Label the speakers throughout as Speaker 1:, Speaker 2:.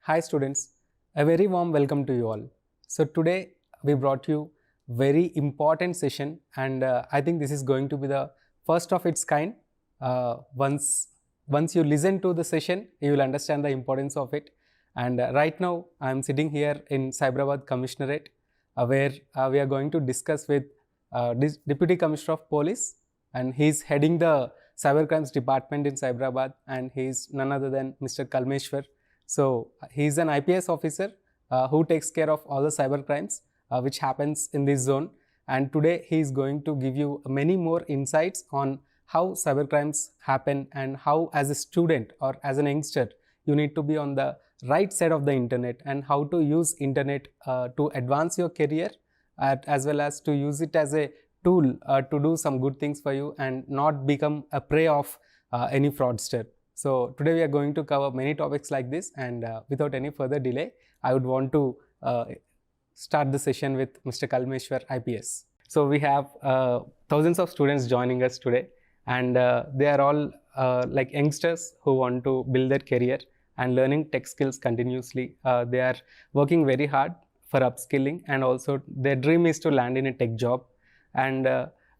Speaker 1: Hi students, a very warm welcome to you all. So today we brought you very important session and I think this is going to be the first of its kind. Once you listen to the session, you will understand the importance of it. And right now I am sitting here in Cyberabad Commissionerate where we are going to discuss with Deputy Commissioner of Police, and he is heading the Cybercrimes Department in Cyberabad, and he is none other than Mr. Kalmeshwar. So he is an IPS officer who takes care of all the cyber crimes which happens in this zone. And today he is going to give you many more insights on how cyber crimes happen and how, as a student or as an youngster, you need to be on the right side of the internet and how to use internet to advance your career as well as to use it as a tool to do some good things for you and not become a prey of any fraudster. So today we are going to cover many topics like this, and without any further delay, I would want to start the session with Mr. Kalmeshwar IPS. So we have thousands of students joining us today, and they are all like youngsters who want to build their career and learning tech skills continuously. They are working very hard for upskilling, and also their dream is to land in a tech job, and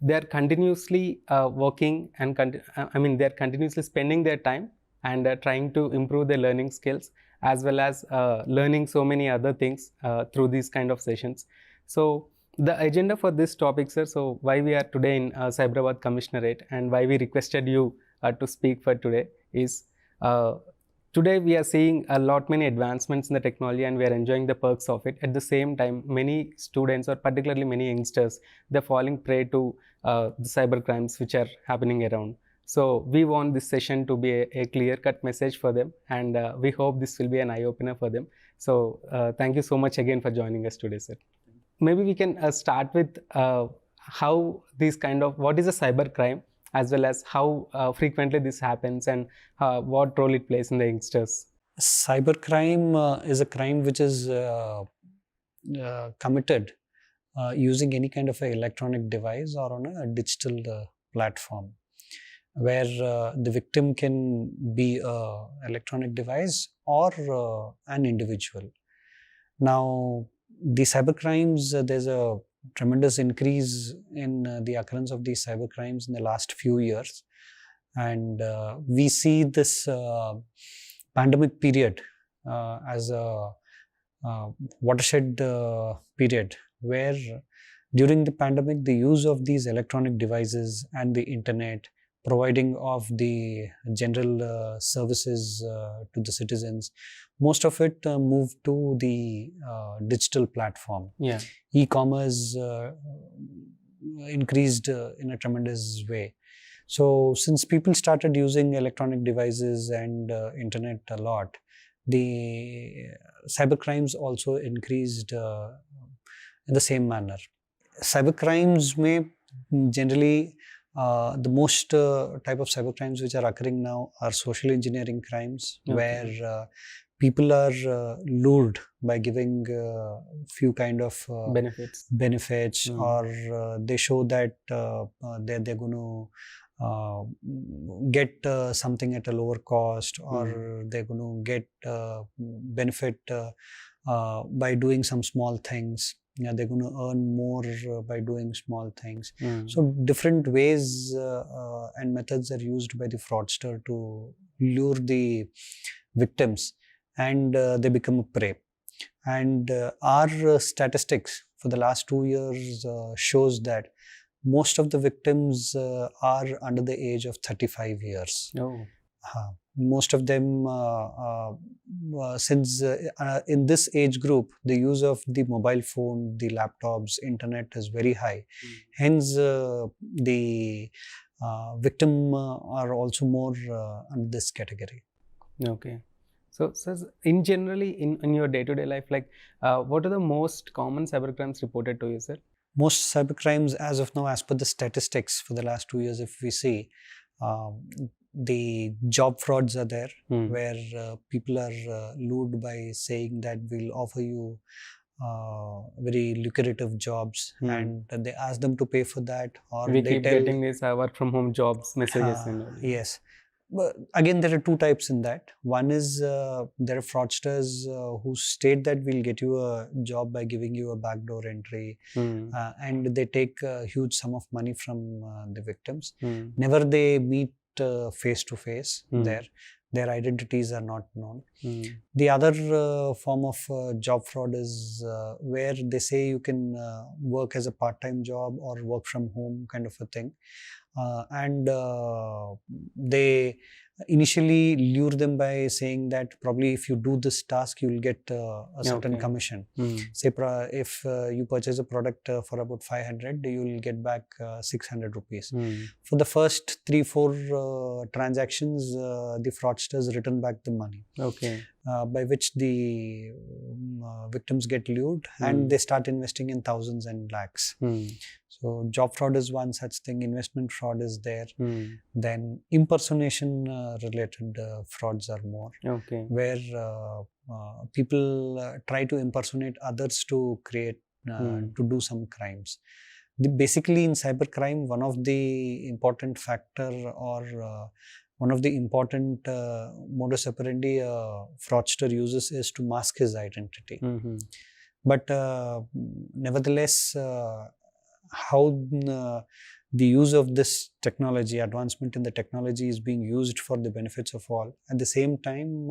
Speaker 1: they are continuously working and they are continuously spending their time and trying to improve their learning skills as well as learning so many other things through these kind of sessions. So the agenda for this topic, sir, so why we are today in Cyberabad Commissionerate and why we requested you to speak for today is today we are seeing a lot many advancements in the technology and we are enjoying the perks of it. At the same time, many students or particularly many youngsters, they're falling prey to the cyber crimes which are happening around. So we want this session to be a clear-cut message for them, and we hope this will be an eye-opener for them. So thank you so much again for joining us today, sir. Maybe we can start with how these kind of, what is a cyber crime, as well as how frequently this happens and what role it plays in the youngsters.
Speaker 2: Cybercrime is a crime which is committed using any kind of an electronic device or on a digital platform, where the victim can be an electronic device or an individual. Now, the cybercrimes, there's a tremendous increase in the occurrence of these cybercrimes in the last few years, and we see this pandemic period as a watershed period, where during the pandemic the use of these electronic devices and the internet, providing of the general services to the citizens, most of it moved to the digital platform.
Speaker 1: Yeah.
Speaker 2: E-commerce increased in a tremendous way. So since people started using electronic devices and internet a lot, the cybercrimes also increased in the same manner. Cybercrimes may generally the most type of cybercrimes which are occurring now are social engineering crimes,
Speaker 1: Okay.
Speaker 2: where people are lured by giving few kind of benefits, or they show that they're going to get something at a lower cost, or they're going to get benefit by doing some small things. Yeah, they're going to earn more by doing small things. So different ways and methods are used by the fraudster to lure the victims, and they become a prey. And our statistics for the last 2 years shows that most of the victims are under the age of 35 years.
Speaker 1: Oh.
Speaker 2: Most of them, since in this age group, the use of the mobile phone, the laptops, internet is very high. Hence, the victim are also more under this category.
Speaker 1: Okay. So in generally, in your day-to-day life, like what are the most common cybercrimes reported to you, sir?
Speaker 2: Most cybercrimes as of now, as per the statistics for the last 2 years, if we see, the job frauds are there, where people are lured by saying that we'll offer you very lucrative jobs, and they ask them to pay for that, or
Speaker 1: we
Speaker 2: they
Speaker 1: keep
Speaker 2: tell,
Speaker 1: getting these work from home jobs messages and all.
Speaker 2: Yes, But again, there are two types in that. One is there are fraudsters who state that we'll get you a job by giving you a backdoor entry, and they take a huge sum of money from the victims. Never they meet face to face there. Their identities are not known. The other form of job fraud is where they say you can work as a part-time job or work from home kind of a thing. And they initially lure them by saying that probably if you do this task, you will get a certain commission. Say if you purchase a product for about 500, you will get back 600 rupees. For the first 3-4 transactions, the fraudsters return back the money. By which the victims get lured and they start investing in thousands and lakhs. So job fraud is one such thing, investment fraud is there. Then impersonation related frauds are more, where people try to impersonate others to create, to do some crimes. Basically in cybercrime, one of the important factor or one of the important modus operandi fraudster uses is to mask his identity. But nevertheless, how the use of this technology, advancement in the technology is being used for the benefits of all. At the same time,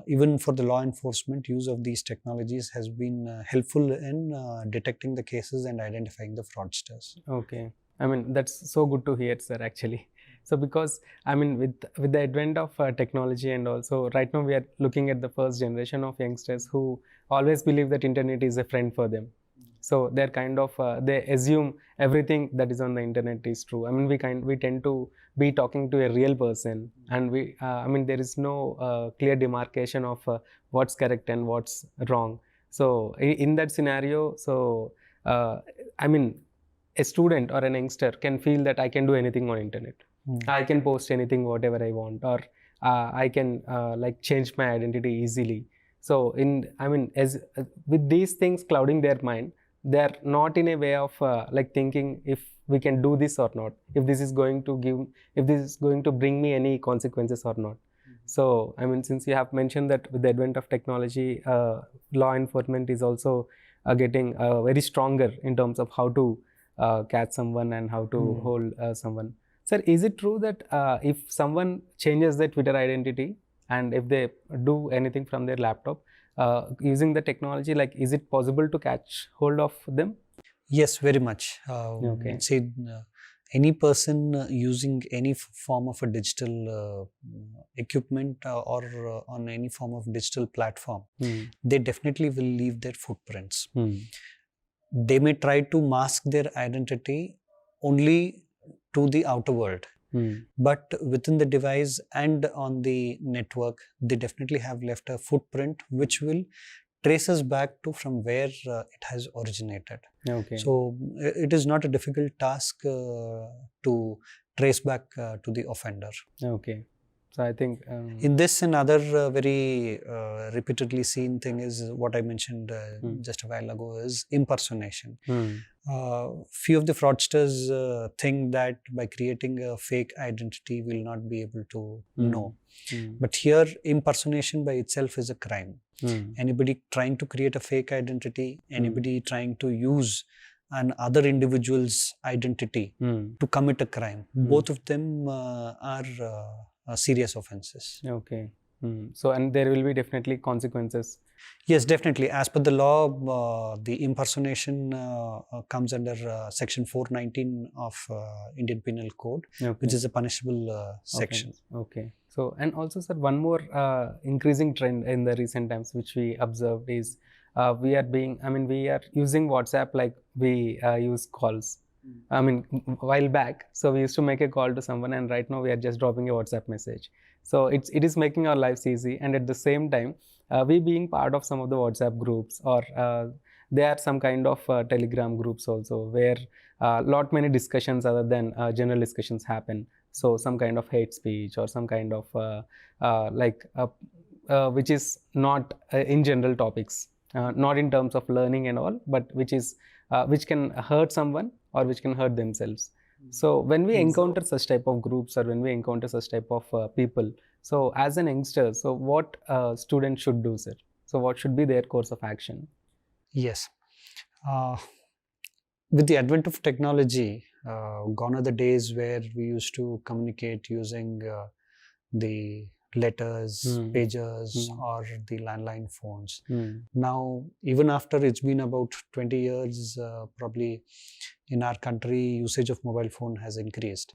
Speaker 2: even for the law enforcement, use of these technologies has been helpful in detecting the cases and identifying the fraudsters.
Speaker 1: I mean, that's so good to hear, sir, actually. So because, I mean, with the advent of technology, and also right now we are looking at the first generation of youngsters who always believe that internet is a friend for them. So they're kind of, they assume everything that is on the internet is true. I mean, we tend to be talking to a real person, and I mean, there is no clear demarcation of what's correct and what's wrong. So in that scenario, so I mean, a student or an youngster can feel that I can do anything on internet. I can post anything, whatever I want, or I can like change my identity easily. So I mean, as with these things clouding their mind, they're not in a way of like thinking if we can do this or not, if this is going to bring me any consequences or not. So I mean, since you have mentioned that with the advent of technology, law enforcement is also getting very stronger in terms of how to catch someone and how to hold someone. Sir, is it true that if someone changes their Twitter identity and if they do anything from their laptop using the technology, like is it possible to catch hold of them?
Speaker 2: Yes, very much. Say any person using any form of a digital equipment or on any form of digital platform, they definitely will leave their footprints. They may try to mask their identity only to the outer world, but within the device and on the network, they definitely have left a footprint which will trace us back to from where it has originated. So it is not a difficult task to trace back to the offender.
Speaker 1: So I think
Speaker 2: in this and other very repeatedly seen thing is what I mentioned just a while ago is impersonation. Few of the fraudsters think that by creating a fake identity will not be able to know. But here impersonation by itself is a crime. Anybody trying to create a fake identity, anybody trying to use an other individual's identity to commit a crime, both of them are serious offenses.
Speaker 1: So, and there will be definitely consequences.
Speaker 2: Yes, definitely. As per the law, the impersonation comes under section 419 of Indian Penal Code, which is a punishable section.
Speaker 1: So, and also, sir, one more increasing trend in the recent times which we observed is we are using WhatsApp like we use calls. I mean, a while back, so we used to make a call to someone, and right now we are just dropping a WhatsApp message. So it is making our lives easy, and at the same time, we being part of some of the WhatsApp groups, or there are some kind of Telegram groups also where lot many discussions other than general discussions happen. So some kind of hate speech or some kind of which is not in general topics, not in terms of learning and all, but which can hurt someone or which can hurt themselves. So when we
Speaker 2: Exactly.
Speaker 1: encounter such type of groups or when we encounter such type of people, so as an youngster, so what students should do, sir? So what should be their course of action?
Speaker 2: Yes. Uh, with the advent of technology, gone are the days where we used to communicate using the letters, pagers, or the landline phones. Now, even after it's been about 20 years, probably in our country, usage of mobile phone has increased.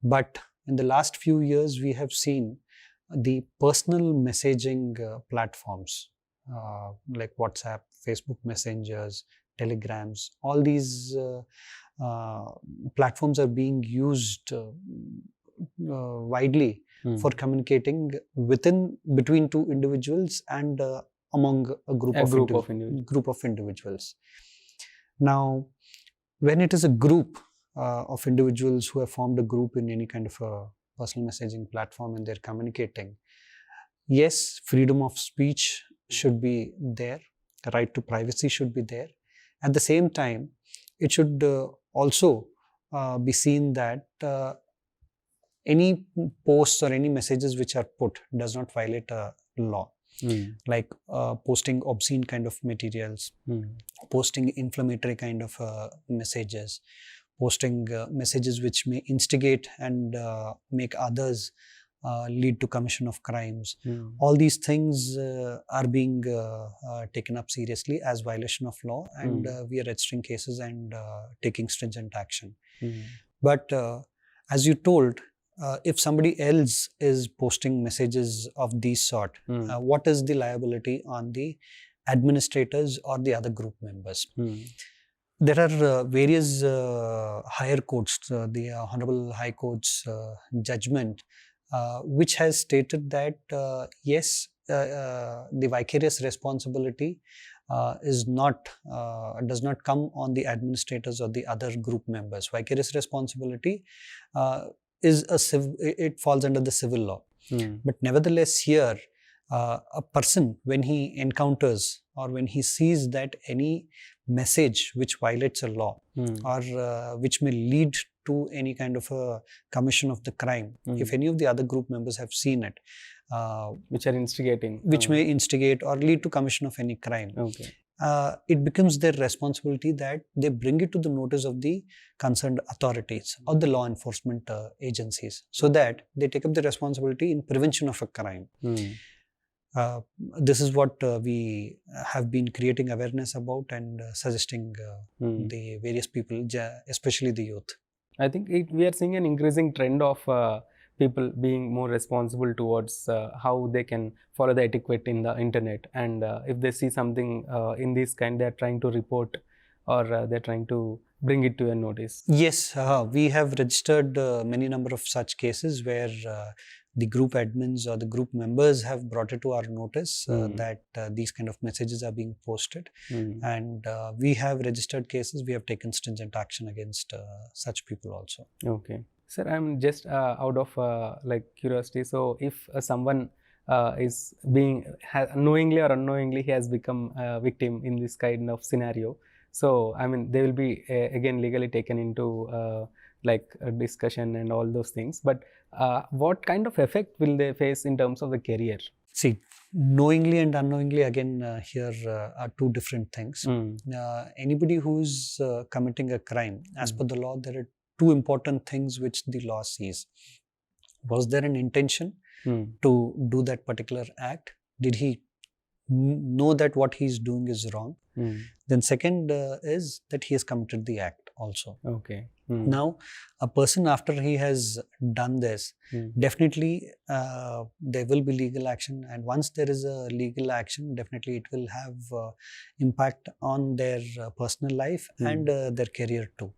Speaker 2: But in the last few years, we have seen the personal messaging platforms like WhatsApp, Facebook Messengers, Telegrams, all these platforms are being used widely for communicating between two individuals and among a group of individuals. Now, when it is a group of individuals who have formed a group in any kind of a personal messaging platform and they're communicating, yes, freedom of speech should be there, right to privacy should be there. At the same time, it should also be seen that any posts or any messages which are put does not violate a law. Like posting obscene kind of materials, posting inflammatory kind of messages, posting messages which may instigate and make others lead to commission of crimes. All these things are being taken up seriously as violation of law, and we are registering cases and taking stringent action. But as you told, if somebody else is posting messages of these sort, what is the liability on the administrators or the other group members? There are various higher courts, the Honorable High Court's judgment, which has stated that yes, the vicarious responsibility does not come on the administrators or the other group members. Vicarious responsibility it falls under the civil law. But nevertheless, here a person, when he encounters or when he sees that any message which violates a law or which may lead to any kind of a commission of the crime, if any of the other group members have seen it,
Speaker 1: which are instigating,
Speaker 2: which may instigate or lead to commission of any crime, it becomes their responsibility that they bring it to the notice of the concerned authorities or the law enforcement agencies, so that they take up the responsibility in prevention of a crime. This is what we have been creating awareness about and suggesting the various people, especially the youth.
Speaker 1: I think we are seeing an increasing trend of people being more responsible towards how they can follow the etiquette in the internet, and if they see something in this kind, they are trying to report or they're trying to bring it to a notice.
Speaker 2: Yes, we have registered many number of such cases where the group admins or the group members have brought it to our notice that these kind of messages are being posted, and we have registered cases. We have taken stringent action against such people also.
Speaker 1: Okay. Sir, I'm just out of like curiosity. So if someone is being knowingly or unknowingly he has become a victim in this kind of scenario, so I mean they will be again legally taken into like a discussion and all those things. But what kind of effect will they face in terms of the career?
Speaker 2: See, knowingly and unknowingly, again, here are two different things. Anybody who's committing a crime, as per the law, there are two important things which the law sees. Was there an intention to do that particular act? Did he know that what he's doing is wrong? Then second is that he has committed the act also.
Speaker 1: Okay.
Speaker 2: Now, a person after he has done this, definitely there will be legal action, and once there is a legal action, definitely it will have impact on their personal life and their career too.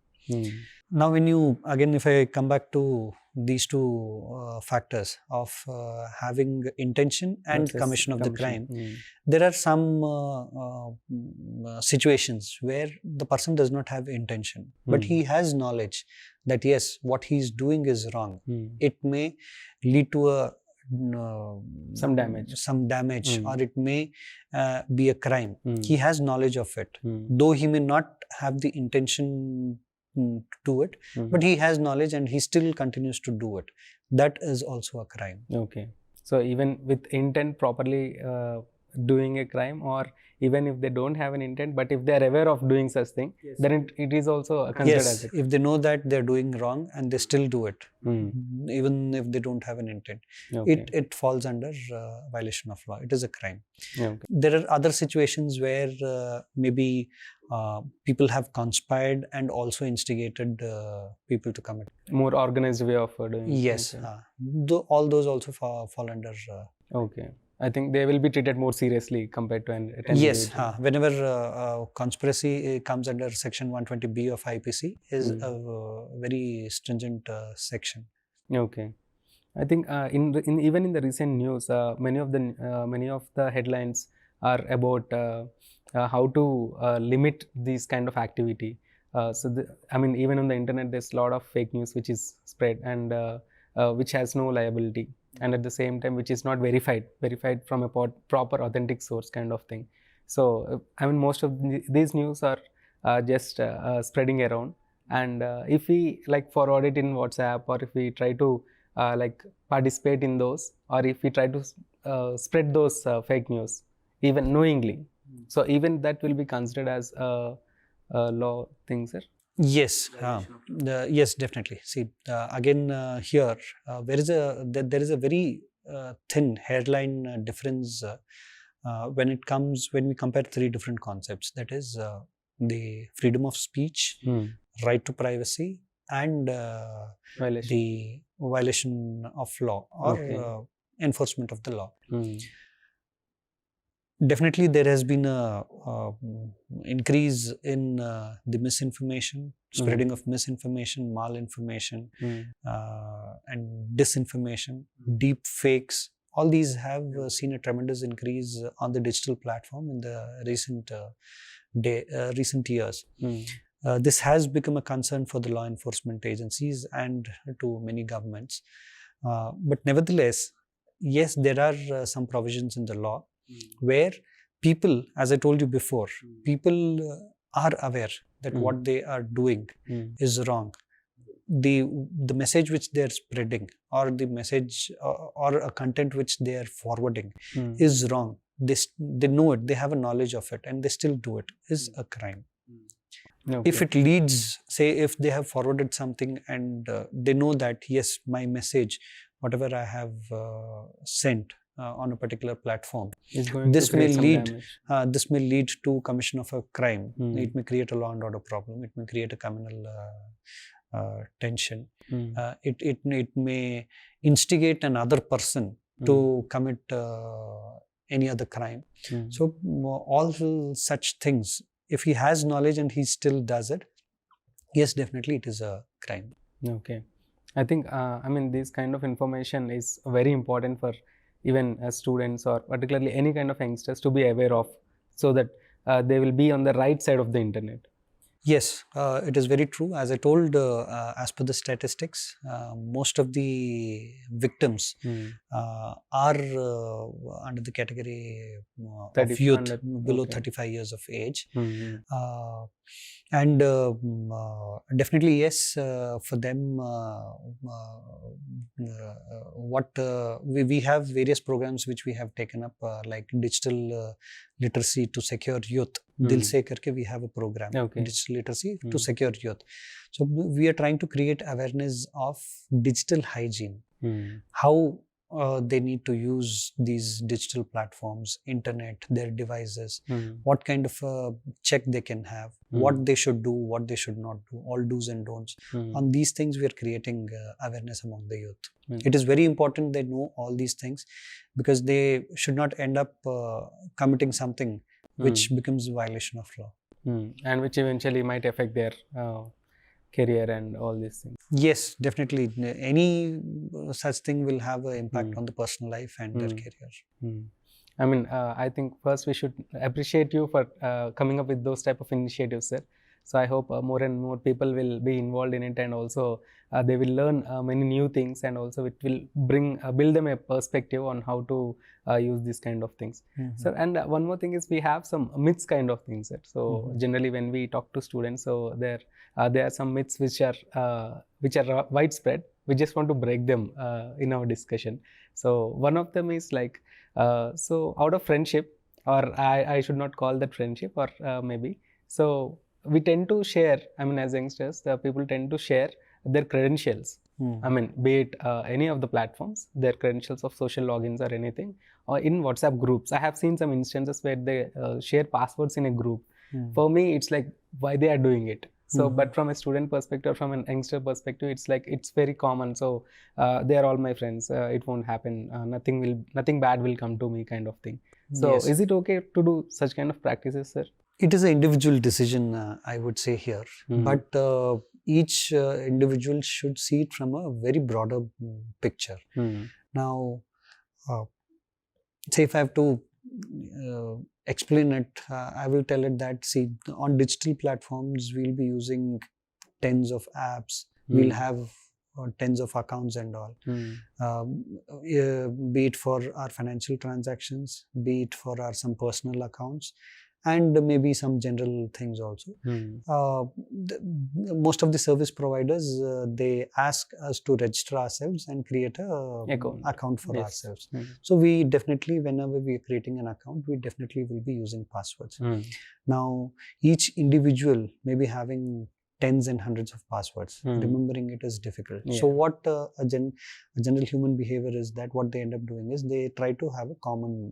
Speaker 2: Now, when you, again, if I come back to these two factors of having intention and commission of the crime, there are some situations where the person does not have intention, but he has knowledge that yes, what he is doing is wrong. It may lead to some damage, or it may be a crime. He has knowledge of it, though he may not have the intention do it, but he has knowledge and he still continues to do it. That is also a crime.
Speaker 1: Okay. So even with intent properly doing a crime, or even if they don't have an intent, but if they are aware of doing such thing, then it is also considered as a crime.
Speaker 2: If they know that they're doing wrong and they still do it, even if they don't have an intent, it falls under violation of law. It is a crime. There are other situations where maybe people have conspired and also instigated people to commit.
Speaker 1: More organized way of doing.
Speaker 2: Yes, all those also fall under.
Speaker 1: Okay. I think they will be treated more seriously compared to an
Speaker 2: yes. Whenever conspiracy comes under section 120B of IPC, is a very stringent section.
Speaker 1: Okay. I think even in the recent news, many of the headlines are about how to limit this kind of activity. Even on the internet, there's a lot of fake news which is spread, and which has no liability, and at the same time which is not verified from a proper authentic source kind of thing. So most of these news are just spreading around, and if we forward it in WhatsApp, or if we try to participate in those, or if we try to spread those fake news even knowingly, so even that will be considered as a law thing, sir?
Speaker 2: Yes, yes, definitely. See, again, here there is a very thin hairline difference when we compare three different concepts. That is the freedom of speech, right to privacy, and the violation of law, or enforcement of the law. Definitely, there has been a increase in the misinformation, spreading of misinformation, malinformation, and disinformation, deep fakes. All these have seen a tremendous increase on the digital platform in the recent years. This has become a concern for the law enforcement agencies and to many governments. But nevertheless, yes, there are some provisions in the law where people, as I told you before, people are aware that what they are doing is wrong. The message which they are spreading, or the message or a content which they are forwarding is wrong. They know it, they have a knowledge of it, and they still do it, is a crime. If it leads, say, if they have forwarded something and they know that, yes, my message, whatever I have sent on a particular platform, this may lead to commission of a crime. It may create a law and order problem. It may create a communal tension. It may instigate another person to commit any other crime. So all such things, if he has knowledge and he still does it, yes, definitely it is a crime.
Speaker 1: Okay. I think this kind of information is very important for even students, or particularly any kind of youngsters, to be aware of, so that they will be on the right side of the internet.
Speaker 2: Yes, it is very true. As I told, as per the statistics, most of the victims are under the category of youth below 35 years of age. And definitely, yes, for them, we have various programs which we have taken up, like digital literacy to secure youth. Dil Se Karke, we have a program, digital literacy to secure youth. So we are trying to create awareness of digital hygiene, how they need to use these digital platforms, internet, their devices, what kind of check they can have, what they should do, what they should not do, all do's and don'ts. On these things, we are creating awareness among the youth. It is very important they know all these things, because they should not end up committing something which becomes a violation of law.
Speaker 1: And which eventually might affect their career and all these things.
Speaker 2: Yes, definitely. Any such thing will have an impact on the personal life and their career.
Speaker 1: I think first we should appreciate you for coming up with those type of initiatives, sir. So I hope more and more people will be involved in it, and also they will learn many new things, and also it will build them a perspective on how to use these kind of things. So, and one more thing is we have some myths kind of things. So generally when we talk to students, so there are some myths which are widespread. We just want to break them in our discussion. So one of them is like, so out of friendship, or I should not call that friendship, or maybe, so we tend to share, I mean, as youngsters, the people tend to share their credentials. I mean, be it any of the platforms, their credentials of social logins or anything, or in WhatsApp groups. I have seen some instances where they share passwords in a group. For me, it's like, why they are doing it? So, but from a student perspective, from an youngster perspective, it's like, it's very common. So, they are all my friends. It won't happen. Nothing bad will come to me, kind of thing. So,
Speaker 2: Yes.
Speaker 1: is it okay to do such kind of practices, sir?
Speaker 2: It is an individual decision, I would say here. But each individual should see it from a very broader picture. Now, say if I have to explain it, I will tell it that, see, on digital platforms, we'll be using tens of apps. We'll have tens of accounts and all. Be it for our financial transactions, be it for our some personal accounts, and maybe some general things also. Most of the service providers, they ask us to register ourselves and create a account for ourselves. So we definitely, whenever we are creating an account, we definitely will be using passwords. Now, each individual may be having tens and hundreds of passwords. Remembering it is difficult. So what a general human behavior is that what they end up doing is they try to have a common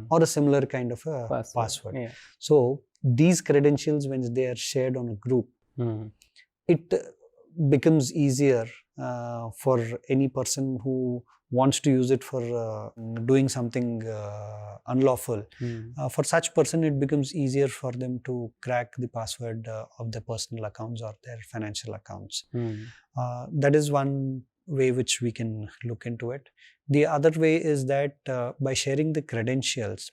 Speaker 2: or a similar kind of a password. So these credentials, when they are shared on a group, it becomes easier for any person who wants to use it for doing something unlawful. For such person, it becomes easier for them to crack the password of their personal accounts or their financial accounts. That is one way which we can look into it. The other way is that by sharing the credentials,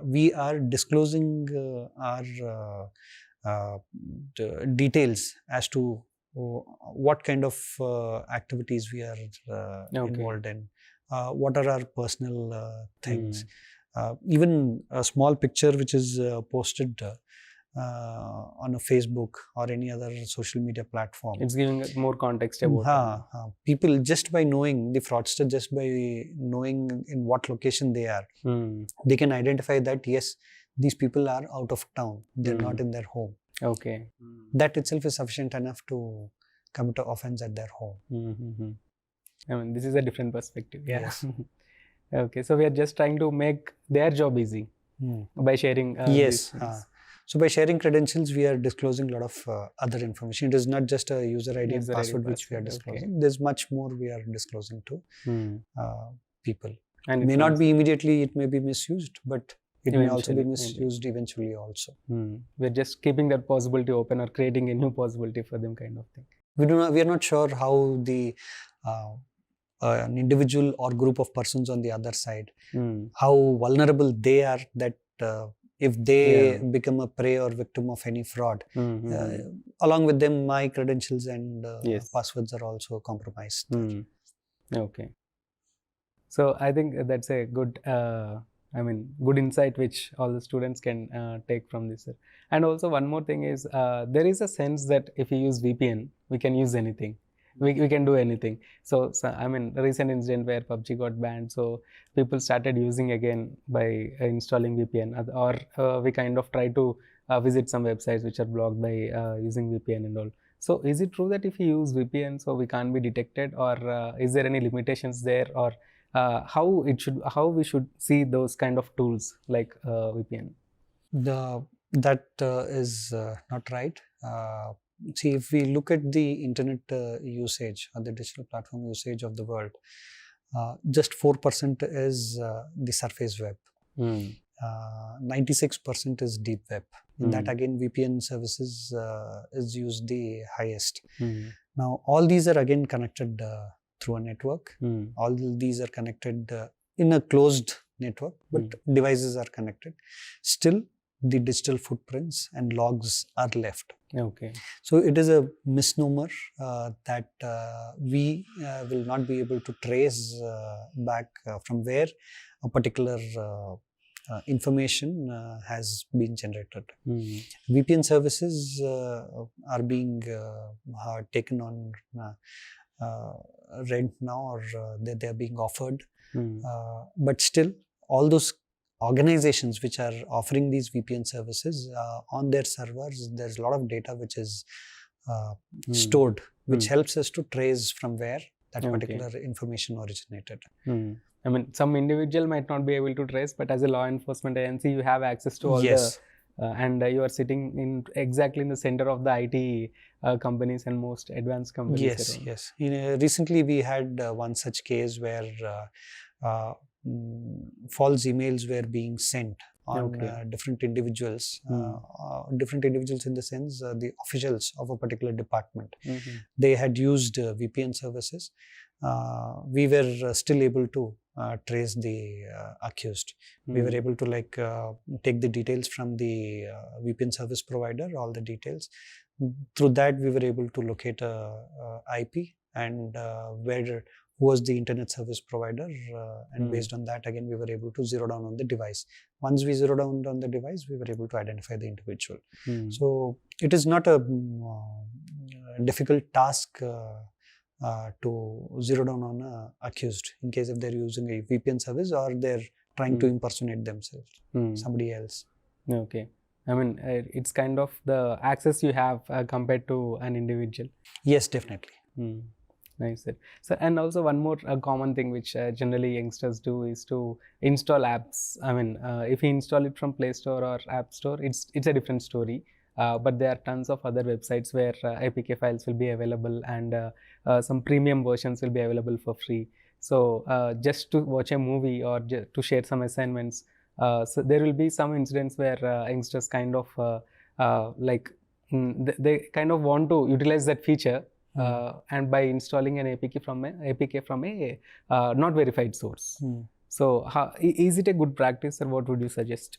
Speaker 2: we are disclosing our details as to what kind of activities we are involved in, what are our personal things. Even a small picture which is posted on a Facebook or any other social media platform,
Speaker 1: it's giving more context about
Speaker 2: people, just by knowing, the fraudster, just by knowing in what location they are, they can identify that yes, these people are out of town, they're not in their home. That itself is sufficient enough to commit an offense at their home.
Speaker 1: I mean, this is a different perspective.
Speaker 2: Yes.
Speaker 1: Okay, so we are just trying to make their job easy by sharing
Speaker 2: yes. So by sharing credentials, we are disclosing a lot of other information. It is not just a user ID and password which we are disclosing. There's much more we are disclosing to people. And it may not be immediately, it may be misused, but it may also be misused eventually also.
Speaker 1: We're just keeping that possibility open or creating a new possibility for them, kind of thing.
Speaker 2: We are not sure how the an individual or group of persons on the other side, how vulnerable they are, that if they become a prey or victim of any fraud, along with them, my credentials and passwords are also compromised.
Speaker 1: Okay. So I think that's a good, good insight which all the students can take from this. And also one more thing is, there is a sense that if you use VPN, we can use anything. We can do anything. So I mean, a recent incident where PUBG got banned, so people started using again by installing VPN, or we kind of try to visit some websites which are blocked by using VPN and all. So is it true that if you use VPN, so we can't be detected, or is there any limitations there, or how we should see those kind of tools like VPN?
Speaker 2: That is not right. See, if we look at the internet usage or the digital platform usage of the world, just 4% is the surface web. 96% is deep web. In that again, VPN services is used the highest. Now, all these are again connected through a network. All these are connected in a closed network, but devices are connected. Still, the digital footprints and logs are left.
Speaker 1: Okay.
Speaker 2: So it is a misnomer that we will not be able to trace back from where a particular information has been generated. VPN services are being taken on rent now, or they are being offered. But still, all those organizations which are offering these VPN services on their servers, there's a lot of data which is stored, which helps us to trace from where that particular information originated.
Speaker 1: I mean, some individual might not be able to trace, but as a law enforcement agency, you have access to all
Speaker 2: Yes.
Speaker 1: and you are sitting in exactly in the center of the IT companies and most advanced companies.
Speaker 2: Yes,
Speaker 1: around.
Speaker 2: yes. Recently, we had one such case where false emails were being sent on different individuals. Different individuals in the sense the officials of a particular department. They had used VPN services. We were still able to trace the accused. We were able to take the details from the VPN service provider, all the details. Through that, we were able to locate a IP and who was the internet service provider, and based on that, again, we were able to zero down on the device. Once we zeroed down on the device, we were able to identify the individual. So it is not a difficult task to zero down on a accused in case if they're using a VPN service or they're trying to impersonate themselves, somebody else.
Speaker 1: Okay. I mean, it's kind of the access you have compared to an individual.
Speaker 2: Yes, definitely.
Speaker 1: Nice, sir. So, and also one more common thing which generally youngsters do is to install apps. I mean, if you install it from Play Store or App Store, it's a different story. But there are tons of other websites where APK files will be available, and some premium versions will be available for free. So just to watch a movie or to share some assignments, so there will be some incidents where youngsters kind of they kind of want to utilize that feature, and by installing an APK from a not verified source. So is it a good practice, or what would you suggest?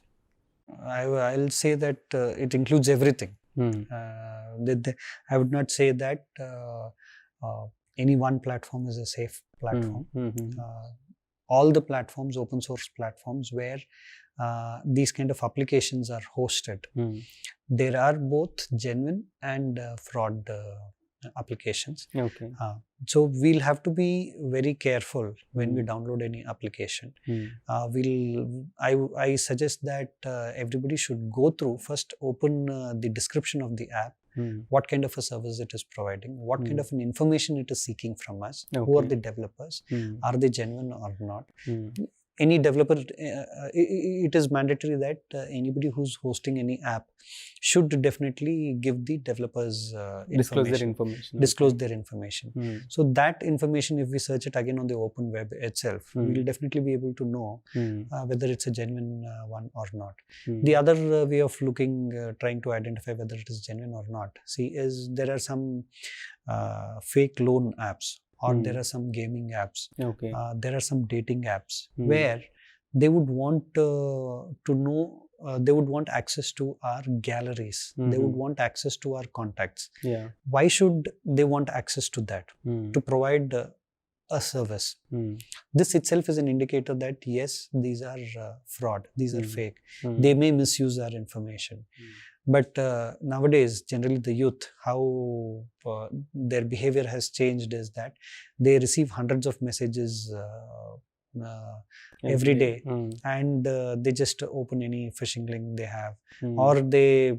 Speaker 2: I'll say that it includes everything. I would not say that any one platform is a safe platform. All the platforms, open source platforms where these kind of applications are hosted, there are both genuine and fraud applications.
Speaker 1: Okay.
Speaker 2: So we'll have to be very careful when we download any application. I suggest that everybody should go through, first open the description of the app, what kind of a service it is providing, what kind of an information it is seeking from us, who are the developers, are they genuine or not. Any developer, it is mandatory that anybody who's hosting any app should definitely give the developers
Speaker 1: disclose their information.
Speaker 2: Disclose their information. So that information, if we search it again on the open web itself, we will definitely be able to know whether it's a genuine one or not. The other way of looking, trying to identify whether it is genuine or not, is there are some fake loan apps, or there are some gaming apps, there are some dating apps where they would want to know, they would want access to our galleries, they would want access to our contacts. Why should they want access to that? To provide a service. This itself is an indicator that yes, these are fraud, these are fake. They may misuse our information. But nowadays, generally the youth, how their behavior has changed is that they receive hundreds of messages every day, and they just open any phishing link they have, or they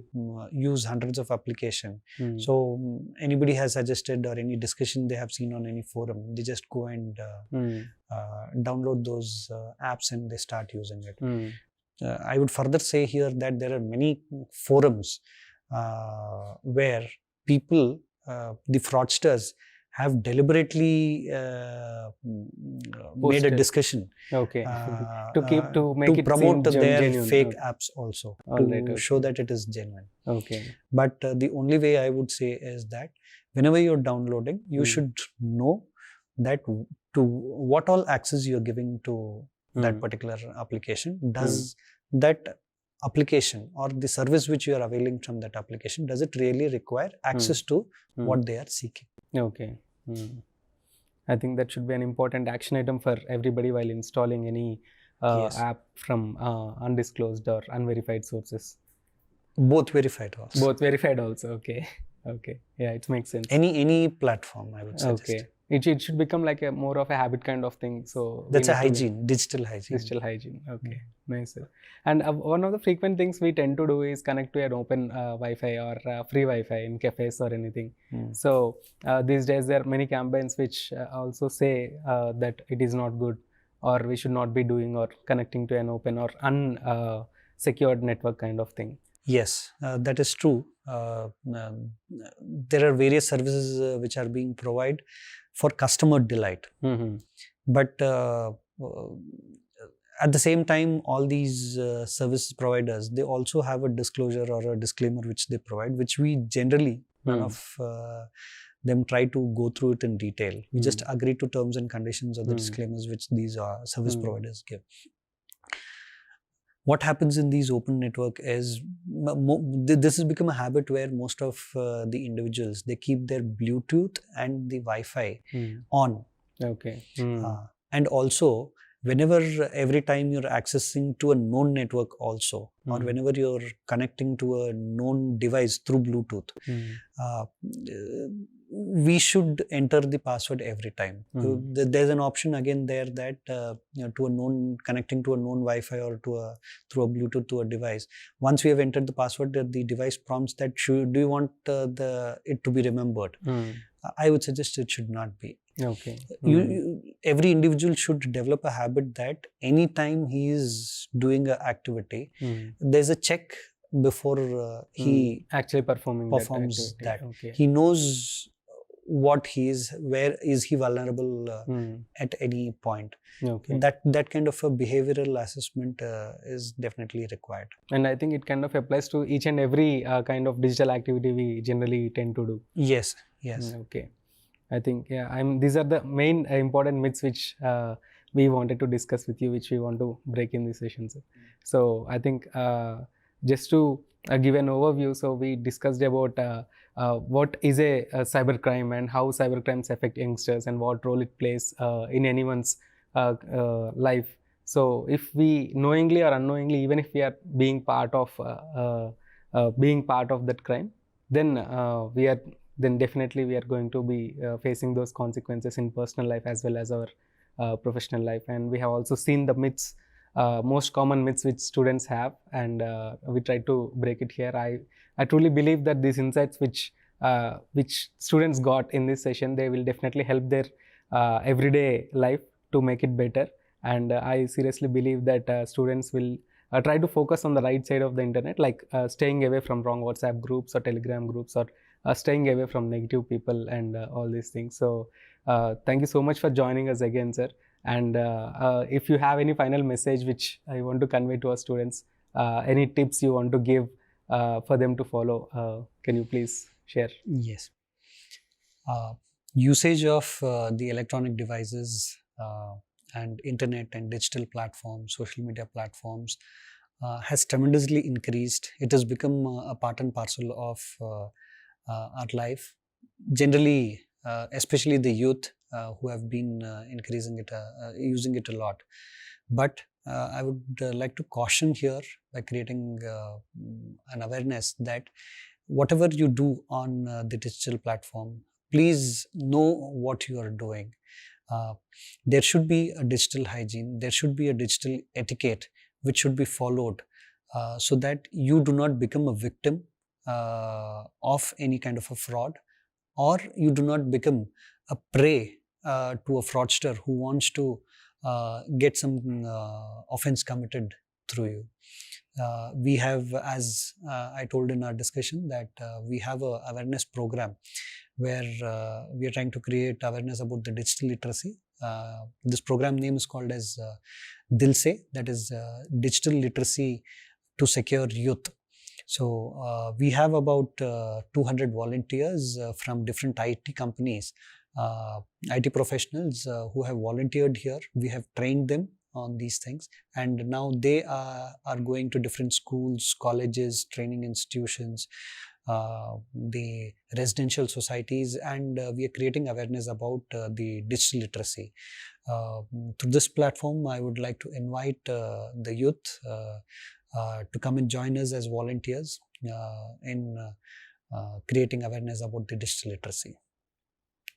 Speaker 2: use hundreds of applications. So anybody has suggested, or any discussion they have seen on any forum, they just go and download those apps and they start using it. I would further say here that there are many forums where people, the fraudsters, have deliberately made a discussion
Speaker 1: to
Speaker 2: promote their
Speaker 1: genuine.
Speaker 2: fake apps also, to show that it is genuine. But the only way I would say is that whenever you're downloading, you should know that to what all access you're giving to that particular application. Does that application or the service which you are availing from that application, does it really require access to what they are seeking?
Speaker 1: Okay. I think that should be an important action item for everybody while installing any
Speaker 2: Yes.
Speaker 1: app from undisclosed or unverified sources.
Speaker 2: Both verified also.
Speaker 1: Both verified also. Okay. Okay. Yeah, it makes sense.
Speaker 2: Any platform, I would suggest.
Speaker 1: Okay. It should become like a more of a habit kind of thing. So
Speaker 2: That's a hygiene, digital hygiene.
Speaker 1: Digital hygiene. Okay. Nice, sir. And one of the frequent things we tend to do is connect to an open Wi-Fi or free Wi-Fi in cafes or anything. So these days there are many campaigns which also say that it is not good, or we should not be doing or connecting to an open or unsecured network kind of thing.
Speaker 2: Yes, that is true. There are various services which are being provided for customer delight. But at the same time, all these service providers, they also have a disclosure or a disclaimer which they provide, which we generally, none of them try to go through it in detail. We just agree to terms and conditions of the disclaimers which these service providers give. What happens in these open network is, this has become a habit where most of the individuals, they keep their Bluetooth and the Wi-Fi on.
Speaker 1: Okay.
Speaker 2: And also, whenever, every time you're accessing to a known network also, or whenever you're connecting to a known device through Bluetooth, we should enter the password every time. There's an option again there that to a known, connecting to a known Wi-Fi or to through a Bluetooth to a device. Once we have entered the password, the device prompts that do you want it to be remembered? I would suggest it should not be.
Speaker 1: Okay.
Speaker 2: Every individual should develop a habit that anytime he is doing an activity, there's a check before he
Speaker 1: actually performs
Speaker 2: that.
Speaker 1: Okay.
Speaker 2: He knows what he is, where is he vulnerable at any point.
Speaker 1: Okay.
Speaker 2: That kind of a behavioral assessment is definitely required.
Speaker 1: And I think it kind of applies to each and every kind of digital activity we generally tend to do.
Speaker 2: Yes. Yes.
Speaker 1: Okay. I think these are the main important myths which we wanted to discuss with you, which we want to break in these sessions. So I think just to give an overview, so we discussed about what is a cybercrime and how cybercrimes affect youngsters and what role it plays in anyone's life. So if we knowingly or unknowingly, even if we are being part of that crime, then definitely we are going to be facing those consequences in personal life as well as our professional life. And we have also seen the myths, most common myths which students have, and we try to break it here. I truly believe that these insights which students got in this session, they will definitely help their everyday life to make it better. And I seriously believe that students will try to focus on the right side of the internet, like staying away from wrong WhatsApp groups or Telegram groups, or staying away from negative people and all these things. So thank you so much for joining us again, sir. And if you have any final message which I want to convey to our students, any tips you want to give for them to follow, can you please share?
Speaker 2: Yes. Usage of the electronic devices and internet and digital platforms, social media platforms has tremendously increased. It has become a part and parcel of our life. Generally, especially the youth who have been increasing it, using it a lot. But I would like to caution here by creating an awareness that whatever you do on the digital platform, please know what you are doing. There should be a digital hygiene, there should be a digital etiquette which should be followed so that you do not become a victim of any kind of a fraud, or you do not become a prey to a fraudster who wants to get some offense committed through you. We have, as I told in our discussion, that we have a awareness program where we are trying to create awareness about the digital literacy. This program name is called as DILSE, that is Digital Literacy to Secure Youth. So we have about 200 volunteers from different IT companies, IT professionals who have volunteered here. We have trained them on these things, and now they are going to different schools, colleges, training institutions, the residential societies, and we are creating awareness about the digital literacy. Through this platform, I would like to invite the youth to come and join us as volunteers in creating awareness about the digital literacy.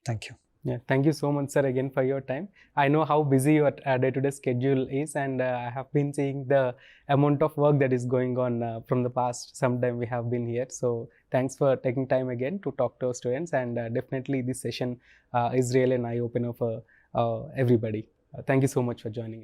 Speaker 2: Thank you.
Speaker 1: Yeah, thank you so much, sir, again for your time. I know how busy your day-to-day schedule is, and I have been seeing the amount of work that is going on from the past some time we have been here. So thanks for taking time again to talk to our students, and definitely this session is really an eye-opener for everybody. Thank you so much for joining.